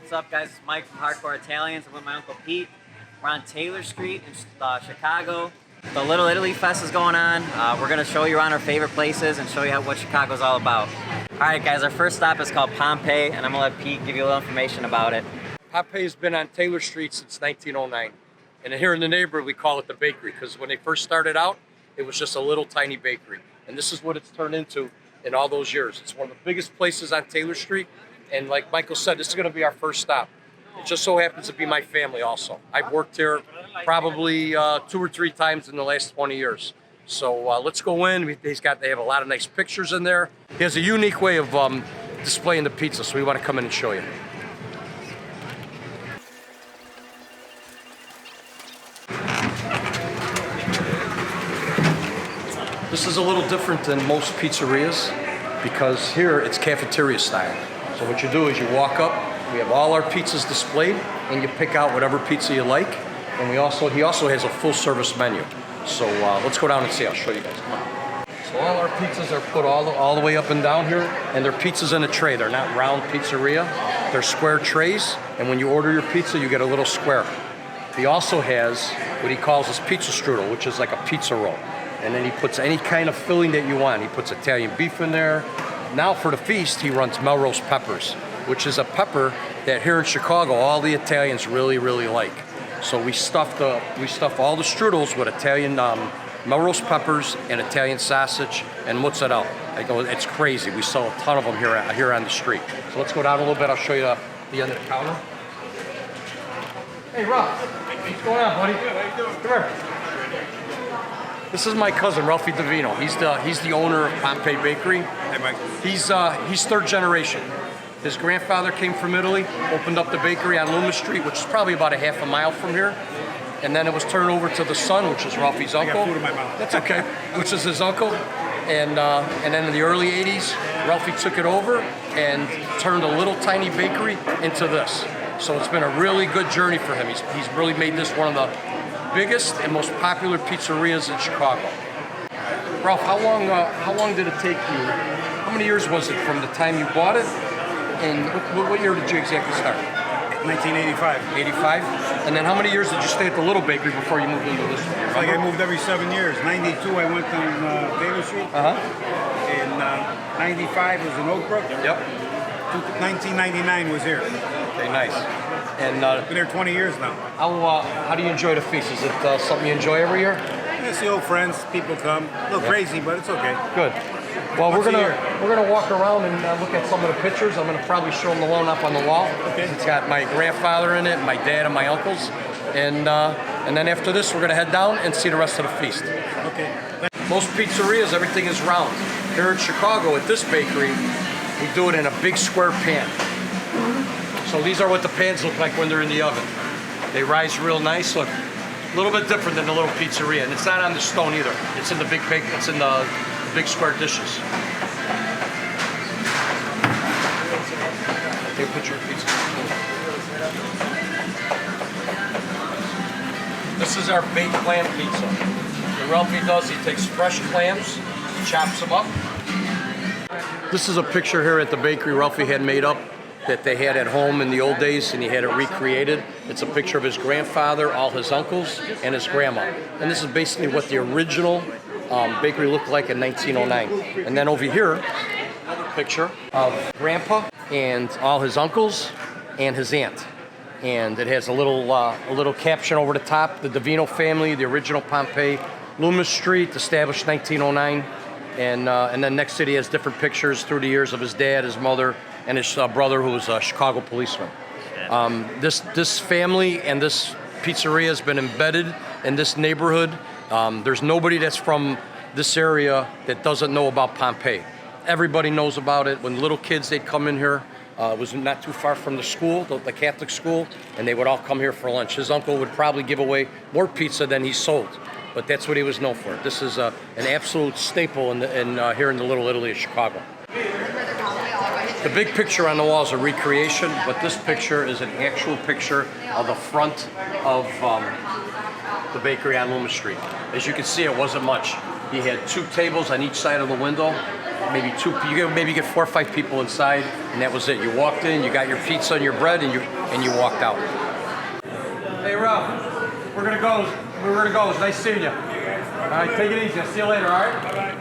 What's up, guys? It's Mike from Hardcore Italians. I'm with my Uncle Pete. We're on Taylor Street in Chicago. The Little Italy Fest is going on. We're going to show you around our favorite places and show you what Chicago's all about. All right, guys, our first stop is called Pompeii, and I'm going to let Pete give you a little information about it. Pompei has been on Taylor Street since 1909. And here in the neighborhood, we call it the bakery, because when they first started out, it was just a little tiny bakery. And this is what it's turned into in all those years. It's one of the biggest places on Taylor Street. And like Michael said, this is going to be our first stop. It just so happens to be my family also. I've worked here probably 2 or 3 times in the last 20 years. So let's go in. They have a lot of nice pictures in there. He has a unique way of displaying the pizza, so we want to come in and show you. This is a little different than most pizzerias because here it's cafeteria style. So what you do is you walk up, we have all our pizzas displayed, and you pick out whatever pizza you like. And he also has a full service menu. So let's go down and see. I'll show you guys. Come on. So all our pizzas are put all the way up and down here, and they're pizzas in a tray. They're not round pizzeria. They're square trays, and when you order your pizza, you get a little square. He also has what he calls his pizza strudel, which is like a pizza roll. And then he puts any kind of filling that you want. He puts Italian beef in there. Now for the feast, he runs Melrose peppers, which is a pepper that here in Chicago, all the Italians really, really like. So we stuff all the strudels with Italian Melrose peppers and Italian sausage and mozzarella. It's crazy. We sell a ton of them here on the street. So let's go down a little bit. I'll show you the end of the counter. Hey, Rob. What's going on, buddy? Good. How you doing? Come here. This is my cousin, Ralphie Davino. He's the owner of Pompei Bakery. Hey, Mike. He's third generation. His grandfather came from Italy, opened up the bakery on Loomis Street, which is probably about a half a mile from here. And then it was turned over to the son, which is Ralphie's uncle. I got food in my mouth. That's okay. Which is his uncle. And then in the early 80s, Ralphie took it over and turned a little tiny bakery into this. So it's been a really good journey for him. He's really made this one of the biggest and most popular pizzerias in Chicago. Ralph, how long did it take you? How many years was it from the time you bought it? And what year did you exactly start? 1985. 85? And then how many years did you stay at the little bakery before you moved into this one? It's like I moved every 7 years. 92, I went on Taylor Street. In 95 was in Oak Brook. Yep. 1999 was here. Okay, nice. And Been there 20 years now. how do you enjoy the feast? Is it something you enjoy every year? I see old friends. People come. A little crazy, but it's okay. Good. Well, we're Once a gonna walk around and look at some of the pictures. I'm gonna probably show them the one up on the wall. Okay. It's got my grandfather in it, my dad, and my uncles. And then after this, we're gonna head down and see the rest of the feast. Okay. Most pizzerias, everything is round. Here in Chicago, at this bakery, we do it in a big square pan. So these are what the pans look like when they're in the oven. They rise real nice. Look, a little bit different than the little pizzeria, and it's not on the stone either. It's in the big It's in the big square dishes. Take a picture of pizza. This is our baked clam pizza. What Ralphie does, he takes fresh clams, chops them up. This is a picture here at the bakery Ralphie had made up that they had at home in the old days, and he had it recreated. It's a picture of his grandfather, all his uncles, and his grandma. And this is basically what the original bakery looked like in 1909. And then over here, another picture of Grandpa and all his uncles and his aunt. And it has a little caption over the top, the Davino family, the original Pompei, Loomis Street, established 1909. And then next to it, he has different pictures through the years of his dad, his mother, and his brother, who was a Chicago policeman. This family and this pizzeria has been embedded in this neighborhood. There's nobody that's from this area that doesn't know about Pompei. Everybody knows about it. When little kids, they'd come in here. It was not too far from the school, the Catholic school, and they would all come here for lunch. His uncle would probably give away more pizza than he sold, but that's what he was known for. This is an absolute staple here in the Little Italy of Chicago. The big picture on the wall is a recreation, but this picture is an actual picture of the front of the bakery on Loomis Street. As you can see, it wasn't much. He had 2 tables on each side of the window, maybe maybe get 4 or 5 people inside, and that was it. You walked in, you got your pizza and your bread, and you walked out. Hey Ralph, we're gonna go. It was nice seeing you. All right, take it easy. I'll see you later. All right.